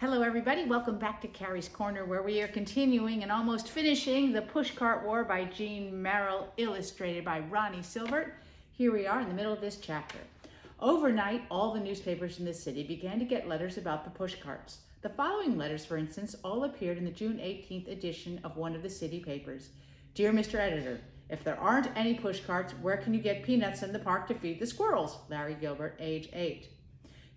Hello everybody, welcome back to Carrie's Corner, where we are continuing and almost finishing The Pushcart War by Jean Merrill, illustrated by Ronnie Silvert. Here we are in the middle of this chapter. Overnight, all the newspapers in the city began to get letters about the pushcarts. The following letters, for instance, all appeared in the June 18th edition of one of the city papers. Dear Mr. Editor, if there aren't any pushcarts, where can you get peanuts in the park to feed the squirrels? Larry Gilbert, age 8.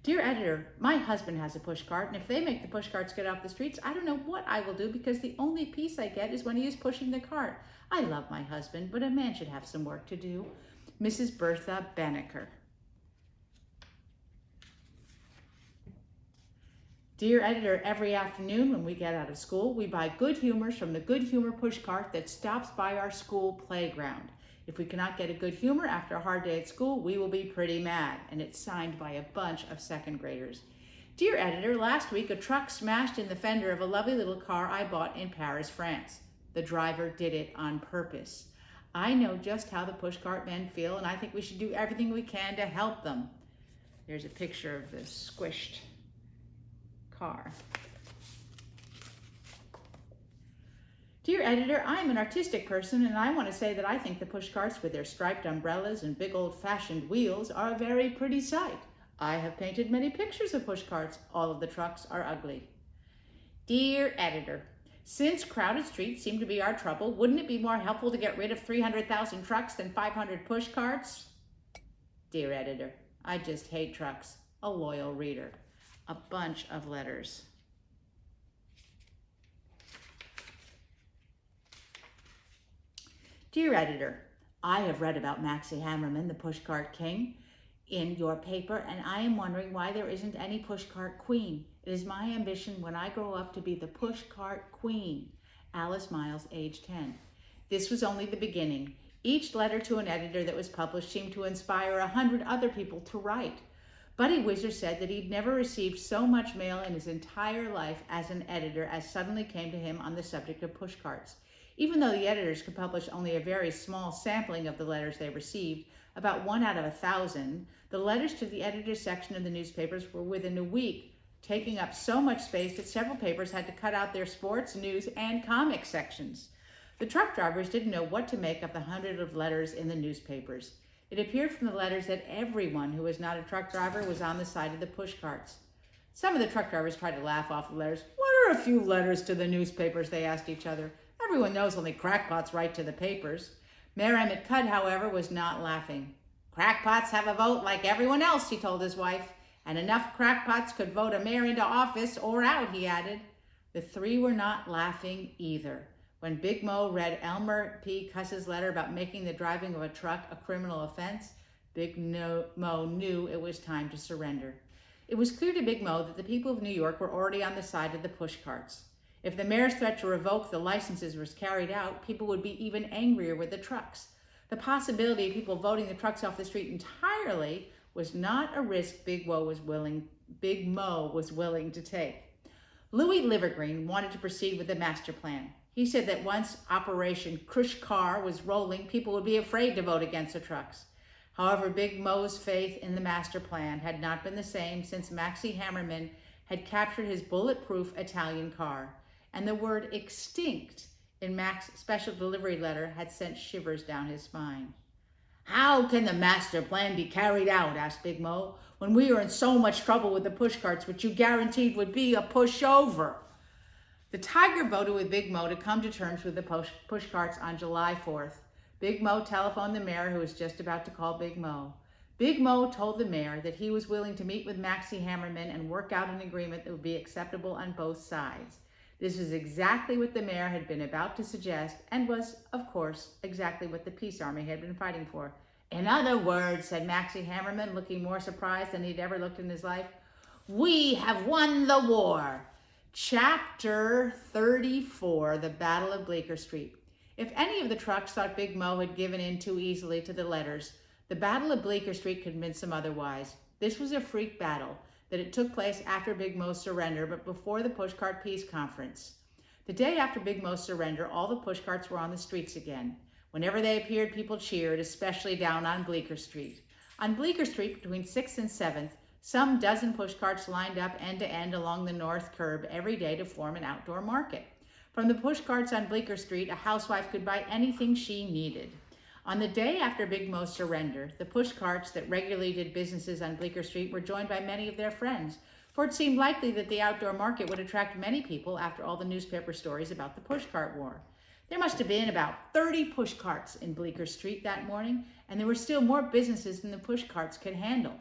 Dear Editor, my husband has a pushcart, and if they make the pushcarts get off the streets, I don't know what I will do, because the only peace I get is when he is pushing the cart. I love my husband, but a man should have some work to do. Mrs. Bertha Banneker. Dear Editor, every afternoon when we get out of school, we buy Good Humors from the Good Humor pushcart that stops by our school playground. If we cannot get a good humor after a hard day at school, we will be pretty mad. And it's signed by a bunch of second graders. Dear Editor, last week a truck smashed in the fender of a lovely little car I bought in Paris, France. The driver did it on purpose. I know just how the pushcart men feel, and I think we should do everything we can to help them. There's a picture of the squished car. Dear Editor, I am an artistic person, and I want to say that I think the pushcarts with their striped umbrellas and big old-fashioned wheels are a very pretty sight. I have painted many pictures of pushcarts. All of the trucks are ugly. Dear Editor, since crowded streets seem to be our trouble, wouldn't it be more helpful to get rid of 300,000 trucks than 500 pushcarts? Dear Editor, I just hate trucks. A loyal reader. A bunch of letters. Dear Editor, I have read about Maxie Hammerman, the pushcart king, in your paper, and I am wondering why there isn't any pushcart queen. It is my ambition when I grow up to be the pushcart queen. Alice Miles, age 10. This was only the beginning. Each letter to an editor that was published seemed to inspire 100 other people to write. Buddy Whizzer said that he'd never received so much mail in his entire life as an editor as suddenly came to him on the subject of pushcarts. Even though the editors could publish only a very small sampling of the letters they received, about 1 out of 1,000, the letters to the editor's section of the newspapers were within a week, taking up so much space that several papers had to cut out their sports, news, and comic sections. The truck drivers didn't know what to make of the 100 of letters in the newspapers. It appeared from the letters that everyone who was not a truck driver was on the side of the pushcarts. Some of the truck drivers tried to laugh off the letters. What are a few letters to the newspapers, they asked each other. Everyone knows only crackpots write to the papers. Mayor Emmett Cudd, however, was not laughing. Crackpots have a vote like everyone else, he told his wife, and enough crackpots could vote a mayor into office or out, he added. The three were not laughing either. When Big Mo read Elmer P. Cuss's letter about making the driving of a truck a criminal offense, Big Mo knew it was time to surrender. It was clear to Big Mo that the people of New York were already on the side of the pushcarts. If the mayor's threat to revoke the licenses was carried out, people would be even angrier with the trucks. The possibility of people voting the trucks off the street entirely was not a risk Big Mo was willing to take. Louis Livergreen wanted to proceed with the master plan. He said that once Operation Crush Car was rolling, people would be afraid to vote against the trucks. However, Big Mo's faith in the master plan had not been the same since Maxie Hammerman had captured his bulletproof Italian car. And the word extinct in Mac's special delivery letter had sent shivers down his spine. How can the master plan be carried out, asked Big Mo, when we are in so much trouble with the pushcarts, which you guaranteed would be a pushover? The Tiger voted with Big Mo to come to terms with the pushcarts on July 4th. Big Mo telephoned the mayor, who was just about to call Big Mo. Big Mo told the mayor that he was willing to meet with Maxie Hammerman and work out an agreement that would be acceptable on both sides. This was exactly what the mayor had been about to suggest, and was, of course, exactly what the Peace Army had been fighting for. In other words, said Maxie Hammerman, looking more surprised than he'd ever looked in his life, we have won the war. Chapter 34, The Battle of Bleecker Street. If any of the trucks thought Big Mo had given in too easily to the letters, the Battle of Bleecker Street convinced them otherwise. This was a freak battle, that it took place after Big Mo's surrender, but before the Pushcart Peace Conference. The day after Big Mo's surrender, all the pushcarts were on the streets again. Whenever they appeared, people cheered, especially down on Bleecker Street. On Bleecker Street, between 6th and 7th, Some dozen pushcarts lined up end to end along the north curb every day to form an outdoor market. From the pushcarts on Bleecker Street, a housewife could buy anything she needed. On the day after Big Mo's surrender, the pushcarts that regularly did businesses on Bleecker Street were joined by many of their friends, for it seemed likely that the outdoor market would attract many people after all the newspaper stories about the pushcart war. There must have been about 30 pushcarts in Bleecker Street that morning, and there were still more businesses than the pushcarts could handle.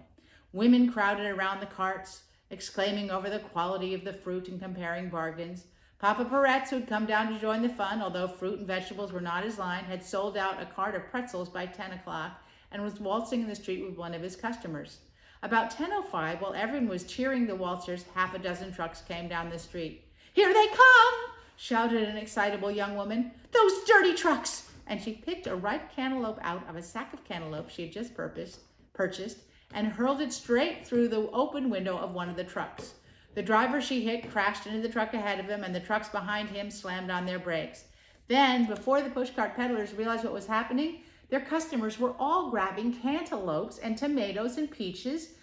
Women crowded around the carts, exclaiming over the quality of the fruit and comparing bargains. Papa Peretz, who had come down to join the fun, although fruit and vegetables were not his line, had sold out a cart of pretzels by 10 o'clock and was waltzing in the street with one of his customers. About 10:05, while everyone was cheering the waltzers, half a dozen trucks came down the street. "Here they come!" shouted an excitable young woman. "Those dirty trucks!" And she picked a ripe cantaloupe out of a sack of cantaloupe she had just purchased and hurled it straight through the open window of one of the trucks. The driver she hit crashed into the truck ahead of him, and the trucks behind him slammed on their brakes. Then, before the pushcart peddlers realized what was happening, their customers were all grabbing cantaloupes and tomatoes and peaches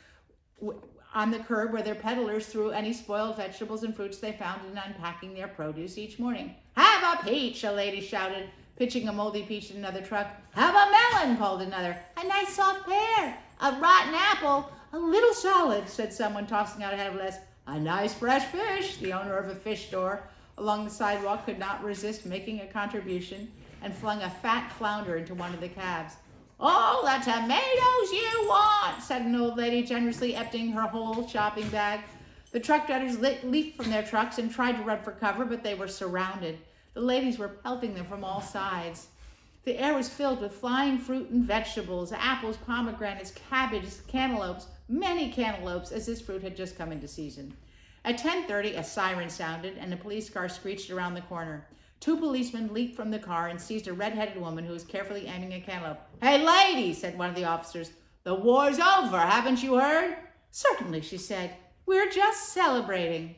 on the curb where their peddlers threw any spoiled vegetables and fruits they found in unpacking their produce each morning. "Have a peach," a lady shouted, pitching a moldy peach in another truck. "Have a melon," called another. "A nice soft pear." "A rotten apple." "A little solid," said someone, tossing out a head of lettuce. "A nice fresh fish." The owner of a fish store along the sidewalk could not resist making a contribution and flung a fat flounder into one of the cabs. "All the tomatoes you want," said an old lady, generously emptying her whole shopping bag. The truck drivers leaped from their trucks and tried to run for cover, but they were surrounded. The ladies were pelting them from all sides. The air was filled with flying fruit and vegetables, apples, pomegranates, cabbages, cantaloupes, many cantaloupes, as this fruit had just come into season. At 10:30, a siren sounded, and a police car screeched around the corner. 2 policemen leaped from the car and seized a red-headed woman who was carefully aiming a cantaloupe. "Hey, lady," said one of the officers, "the war's over, haven't you heard?" "Certainly," she said. "We're just celebrating."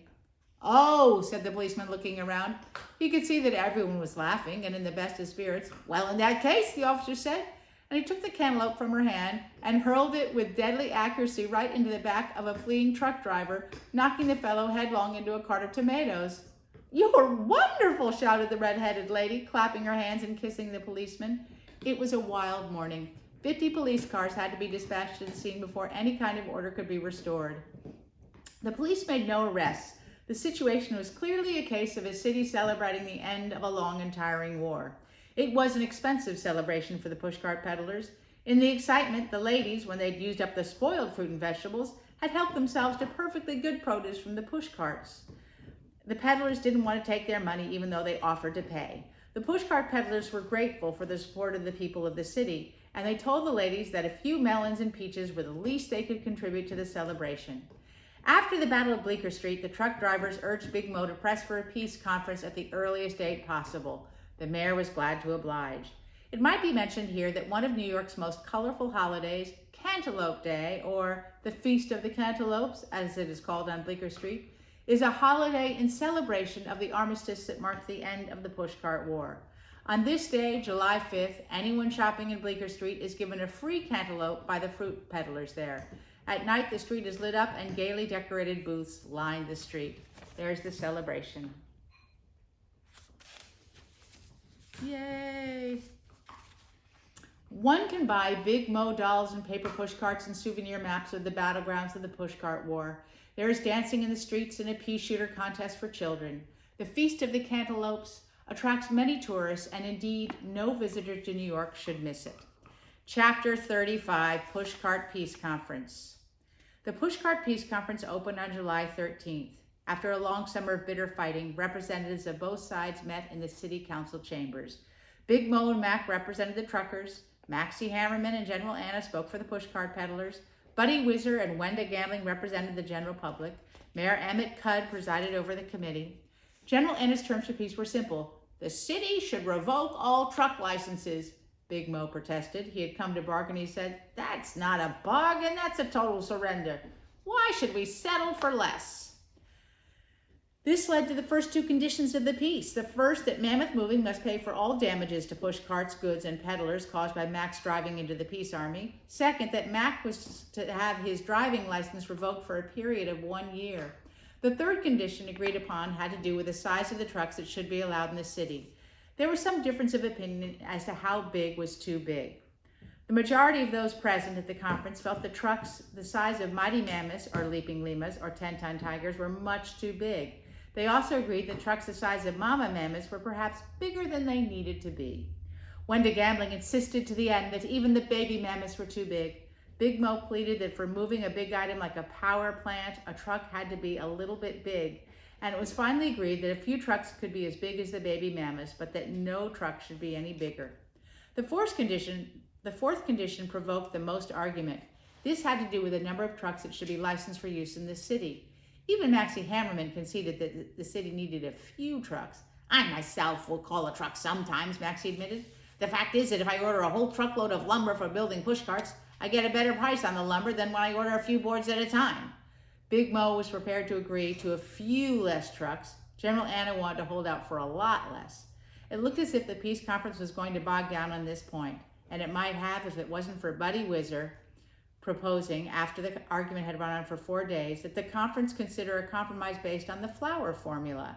"Oh," said the policeman, looking around. He could see that everyone was laughing and in the best of spirits. "Well, in that case," the officer said, and he took the cantaloupe from her hand and hurled it with deadly accuracy right into the back of a fleeing truck driver, knocking the fellow headlong into a cart of tomatoes. "You're wonderful," shouted the red-headed lady, clapping her hands and kissing the policeman. It was a wild morning. 50 police cars had to be dispatched to the scene before any kind of order could be restored. The police made no arrests. The situation was clearly a case of a city celebrating the end of a long and tiring war. It was an expensive celebration for the pushcart peddlers. In the excitement, the ladies, when they'd used up the spoiled fruit and vegetables, had helped themselves to perfectly good produce from the pushcarts. The peddlers didn't want to take their money even though they offered to pay. The pushcart peddlers were grateful for the support of the people of the city, and they told the ladies that a few melons and peaches were the least they could contribute to the celebration. After the Battle of Bleecker Street, the truck drivers urged Big Mo to press for a peace conference at the earliest date possible. The mayor was glad to oblige. It might be mentioned here that one of New York's most colorful holidays, Cantaloupe Day, or the Feast of the Cantaloupes, as it is called on Bleecker Street, is a holiday in celebration of the armistice that marked the end of the pushcart war. On this day, July 5th, anyone shopping in Bleecker Street is given a free cantaloupe by the fruit peddlers there. At night, the street is lit up and gaily decorated booths line the street. There's the celebration. Yay! One can buy Big Mo dolls and paper pushcarts and souvenir maps of the battlegrounds of the pushcart war. There is dancing in the streets and a pea shooter contest for children. The Feast of the Cantaloupes attracts many tourists, and indeed, no visitor to New York should miss it. Chapter 35, Pushcart Peace Conference. The Pushcart Peace Conference opened on July 13th. After a long summer of bitter fighting, representatives of both sides met in the city council chambers. Big Mo and Mac represented the truckers. Maxie Hammerman and General Anna spoke for the pushcart peddlers. Buddy Whizzer and Wenda Gambling represented the general public. Mayor Emmett Cudd presided over the committee. General Anna's terms for peace were simple. The city should revoke all truck licenses. Big Mo protested. He had come to bargain. He said, "That's not a bargain, that's a total surrender. Why should we settle for less?" This led to the first two conditions of the peace. The first, that Mammoth Moving must pay for all damages to push carts, goods, and peddlers caused by Mac's driving into the peace army. Second, that Mac was to have his driving license revoked for a period of 1 year. The third condition agreed upon had to do with the size of the trucks that should be allowed in the city. There was some difference of opinion as to how big was too big. The majority of those present at the conference felt the trucks the size of mighty mammoths or leaping llamas or 10-ton tigers were much too big. They also agreed that trucks the size of mama mammoths were perhaps bigger than they needed to be. Wenda Gambling insisted to the end that even the baby mammoths were too big. Big Mo pleaded that for moving a big item like a power plant, a truck had to be a little bit big. And it was finally agreed that a few trucks could be as big as the baby mammoths, but that no truck should be any bigger. The fourth condition provoked the most argument. This had to do with the number of trucks that should be licensed for use in the city. Even Maxie Hammerman conceded that the city needed a few trucks. I myself will call a truck sometimes, Maxie admitted. The fact is that if I order a whole truckload of lumber for building pushcarts, I get a better price on the lumber than when I order a few boards at a time. Big Mo was prepared to agree to a few less trucks. General Anna wanted to hold out for a lot less. It looked as if the peace conference was going to bog down on this point, and it might have if it wasn't for Buddy Whizzer proposing, after the argument had run on for 4 days, that the conference consider a compromise based on the flour formula.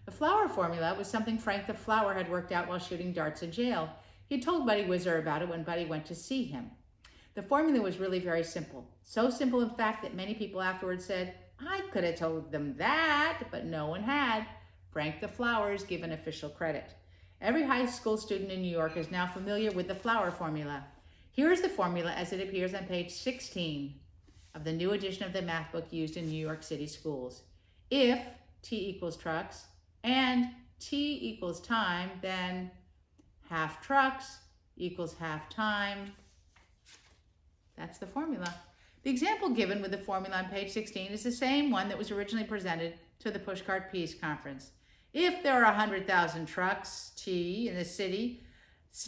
The flour formula was something Frank the Flour had worked out while shooting darts in jail. He had told Buddy Whizzer about it when Buddy went to see him. The formula was really very simple. So simple, in fact, that many people afterwards said, I could have told them that, but no one had. Frank the Flour is given official credit. Every high school student in New York is now familiar with the flour formula. Here is the formula as it appears on page 16 of the new edition of the math book used in New York City schools. If T equals trucks and T equals time, then half trucks equals half time. That's the formula. The example given with the formula on page 16 is the same one that was originally presented to the Pushcart Peace Conference. If there are 100,000 trucks, T, in the city,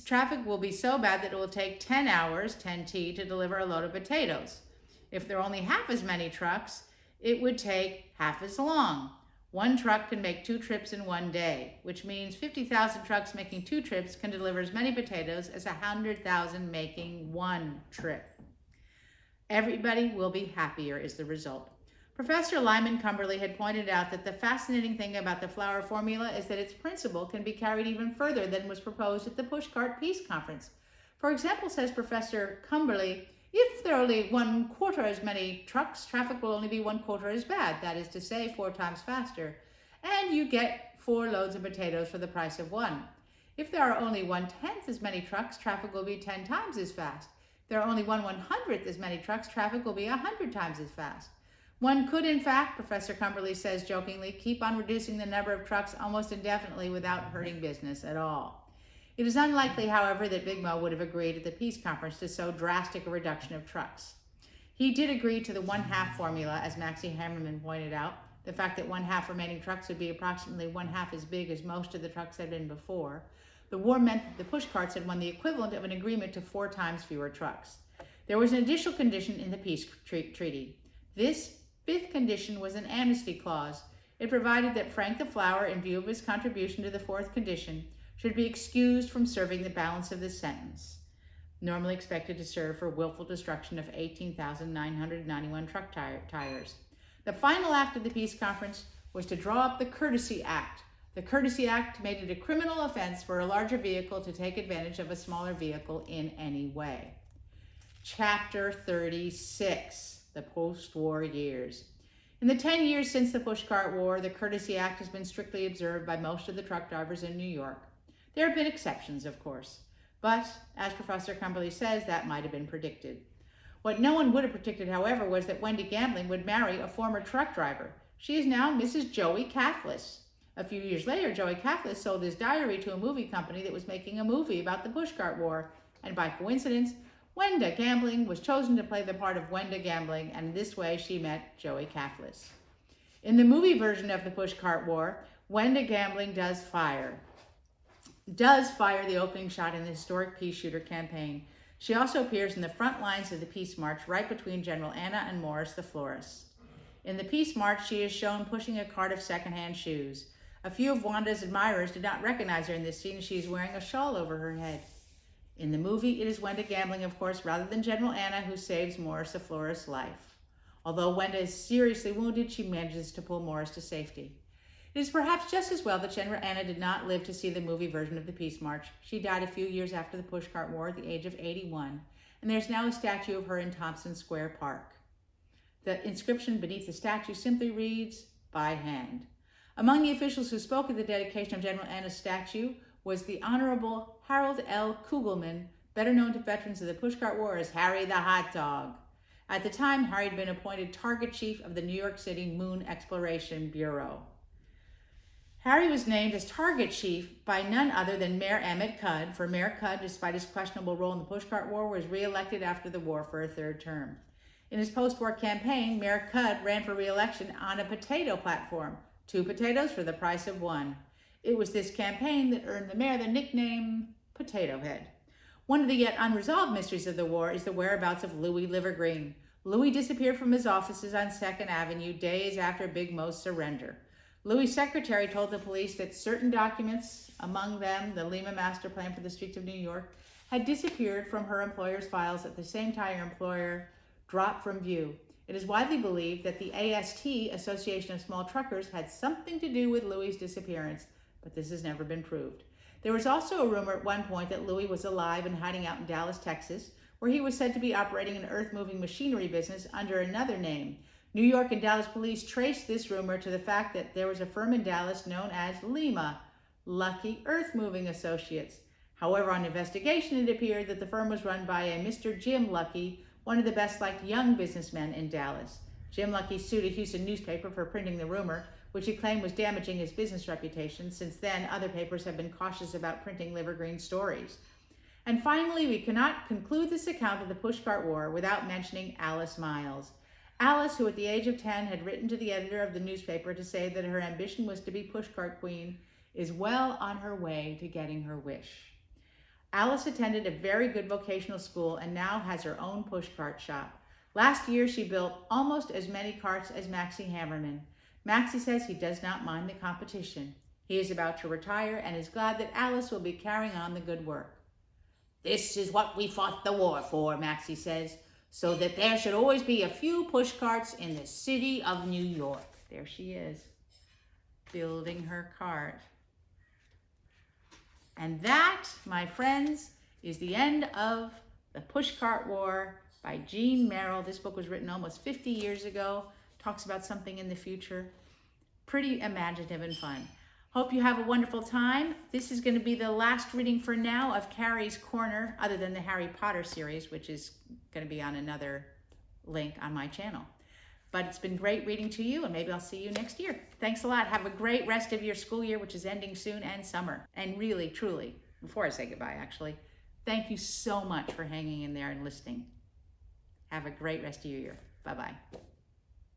traffic will be so bad that it will take 10 hours, 10T, to deliver a load of potatoes. If there are only half as many trucks, it would take half as long. One truck can make 2 trips in 1 day, which means 50,000 trucks making 2 trips can deliver as many potatoes as 100,000 making 1 trip. Everybody will be happier is the result. Professor Lyman Cumberly had pointed out that the fascinating thing about the flour formula is that its principle can be carried even further than was proposed at the Pushcart Peace Conference. For example, says Professor Cumberly, if there are only 1/4 as many trucks, traffic will only be 1/4 as bad, that is to say, 4 times faster. And you get 4 loads of potatoes for the price of 1. If there are only 1/10 as many trucks, traffic will be 10 times as fast. If there are only 1/100th as many trucks, traffic will be 100 times as fast. One could, in fact, Professor Cumberly says jokingly, keep on reducing the number of trucks almost indefinitely without hurting business at all. It is unlikely, however, that Big Mo would have agreed at the peace conference to so drastic a reduction of trucks. He did agree to the 1/2 formula, as Maxie Hammerman pointed out. The fact that 1/2 remaining trucks would be approximately 1/2 as big as most of the trucks had been before. The war meant that the pushcarts had won the equivalent of an agreement to 4 times fewer trucks. There was an additional condition in the peace treaty. This 5th condition was an amnesty clause. It provided that Frank the Flour, in view of his contribution to the 4th condition, should be excused from serving the balance of the sentence, normally expected to serve for willful destruction of 18,991 truck tires. The final act of the peace conference was to draw up the Courtesy Act. The Courtesy Act made it a criminal offense for a larger vehicle to take advantage of a smaller vehicle in any way. Chapter 36. The post-war years. In the 10 years since the Pushcart War, the Courtesy Act has been strictly observed by most of the truck drivers in New York. There have been exceptions, of course, but as Professor Cumberly says, that might have been predicted. What no one would have predicted, however, was that Wenda Gambling would marry a former truck driver. She is now Mrs. Joey Cathles. A few years later, Joey Cathles sold his diary to a movie company that was making a movie about the Pushcart War, and by coincidence, Wenda Gambling was chosen to play the part of Wenda Gambling, and in this way she met Joey Cathles. In the movie version of the Pushcart War, Wenda Gambling does fire the opening shot in the historic Peace Shooter campaign. She also appears in the front lines of the Peace March right between General Anna and Morris the florist. In the Peace March, she is shown pushing a cart of secondhand shoes. A few of Wanda's admirers did not recognize her in this scene as she is wearing a shawl over her head. In the movie, it is Wenda Gambling, of course, rather than General Anna, who saves Morris of Flora's life. Although Wenda is seriously wounded, she manages to pull Morris to safety. It is perhaps just as well that General Anna did not live to see the movie version of the Peace March. She died a few years after the Pushcart War at the age of 81, and there's now a statue of her in Thompson Square Park. The inscription beneath the statue simply reads, "By hand." Among the officials who spoke at the dedication of General Anna's statue was the Honorable Harold L. Kugelman, better known to veterans of the Pushcart War as Harry the Hot Dog. At the time, Harry had been appointed target chief of the New York City Moon Exploration Bureau. Harry was named as target chief by none other than Mayor Emmett Cudd, for Mayor Cudd, despite his questionable role in the Pushcart War, was re-elected after the war for a third term. In his post-war campaign, Mayor Cudd ran for re-election on a potato platform, 2 potatoes for the price of 1. It was this campaign that earned the mayor the nickname Potato Head. One of the yet unresolved mysteries of the war is the whereabouts of Louis Livergreen. Louis disappeared from his offices on 2nd Avenue days after Big Mo's surrender. Louis' secretary told the police that certain documents, among them the Lima Master Plan for the Streets of New York, had disappeared from her employer's files at the same time her employer dropped from view. It is widely believed that the AST, Association of Small Truckers, had something to do with Louis' disappearance, but this has never been proved. There was also a rumor at one point that Louis was alive and hiding out in Dallas, Texas, where he was said to be operating an earth-moving machinery business under another name. New York and Dallas police traced this rumor to the fact that there was a firm in Dallas known as Lima, Lucky Earth Moving Associates. However, on investigation, it appeared that the firm was run by a Mr. Jim Lucky, one of the best-liked young businessmen in Dallas. Jim Lucky sued a Houston newspaper for printing the rumor, which he claimed was damaging his business reputation. Since then, other papers have been cautious about printing Livergreen stories. And finally, we cannot conclude this account of the Pushcart War without mentioning Alice Miles. Alice, who at the age of 10 had written to the editor of the newspaper to say that her ambition was to be pushcart queen, is well on her way to getting her wish. Alice attended a very good vocational school and now has her own pushcart shop. Last year, she built almost as many carts as Maxie Hammerman. Maxie says he does not mind the competition. He is about to retire and is glad that Alice will be carrying on the good work. "This is what we fought the war for," Maxie says, "so that there should always be a few pushcarts in the city of New York." There she is, building her cart. And that, my friends, is the end of The Pushcart War by Jean Merrill. This book was written almost 50 years ago. Talks about something in the future. Pretty imaginative and fun. Hope you have a wonderful time. This is going to be the last reading for now of Carrie's Corner, other than the Harry Potter series, which is going to be on another link on my channel. But it's been great reading to you, and maybe I'll see you next year. Thanks a lot. Have a great rest of your school year, which is ending soon, and summer. And really, truly, before I say goodbye, actually, thank you so much for hanging in there and listening. Have a great rest of your year. Bye-bye.